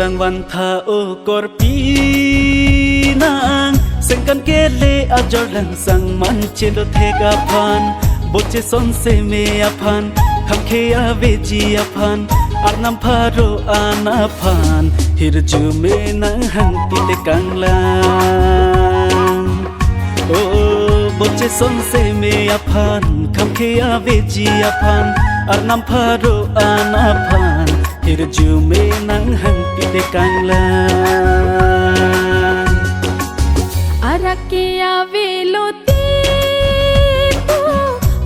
lang van tha o korpi nang sengkan kele a jorlang sang man chelo thega phan boche son se me aphan khamkhe a veji aphan arnam pharo ana phan hirju me nang hang pite kanglang o boche son se me aphan khamkhe a veji aphan arnam pharo ana phan hirju me nang hang pite kanglang arakia veloti po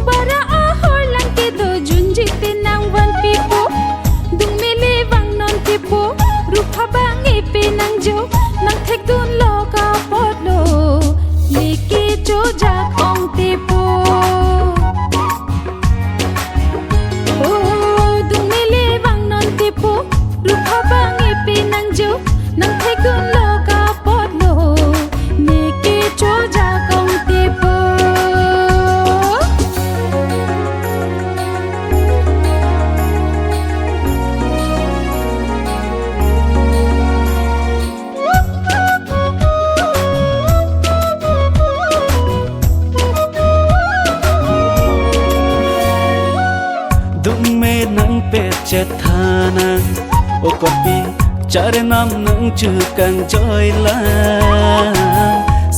bara ahor lang ke do junjite nang wan pipo dung mele wang non tipo rupa bang ipe nang jo nang thek dun lo ka potlo leke jo ja kong tipo oh dung mele wang non tipo rupa bang ipe nang jo nang thek dun lo ka potlo leke jo ja kong tipo nang pe chet thanang o kopi chare nam nang chu kang joy la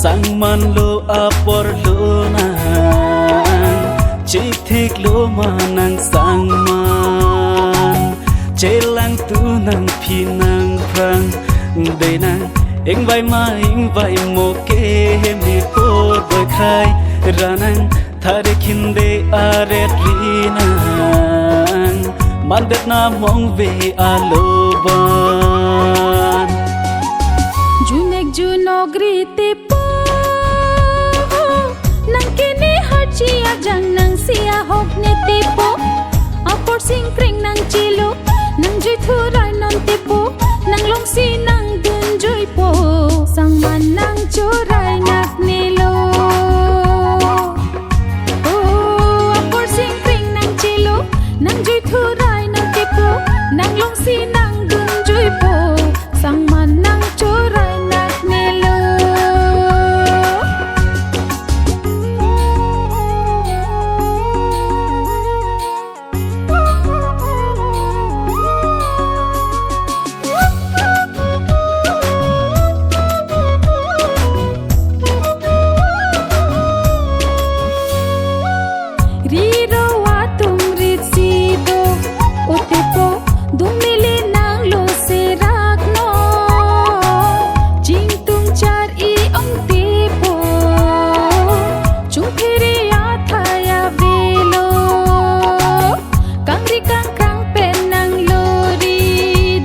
sang man lo apor lo na chi thik lo manang sang man chelang tu nang phi nang prang de nang eng vai mo ke mi po boy khai ranang thare khinde are rina mandat na mong ve aloban junek junogrite po nang kini hachia jang nang sia hok ne tipo apor sing kring nang chilo nang jui thurai non tipo nang long si nang dun jui po sang man nang churai nak nilo oh apor sing kring nang chilo nang jui thurai nang long si nang dun jui po sang man nang churai nak nilo riro wa tum rit si do otepo dumili nang lo se rak no jing tung char i ong tipo chung phiri a thaya velo kangri kang kang pen nang lo ri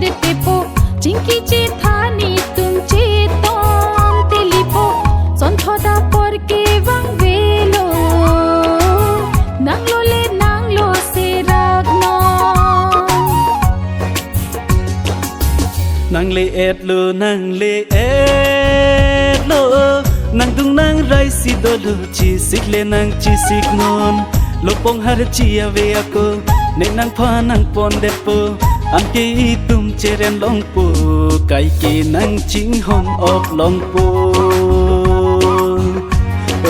de tipo jing ki chi thani tum chi tom telipo son thoda por ke wang velo nang lo le nang lo se rak no nang le et lo nang dung nang rai si do lo chi sik le nang chi sik non lo pong har chi ave ako ne nang pha nang pon de po an ke tum cheren long po kai ke nang ching hon op long po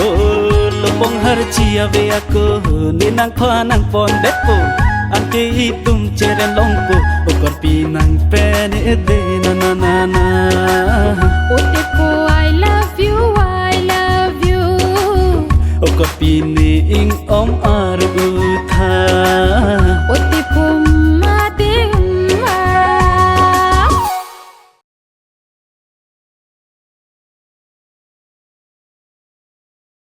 oh lo pong har chi ave ako ne nang pha nang pon de po an ke tum cheren long po o kor pi nang pe ne de na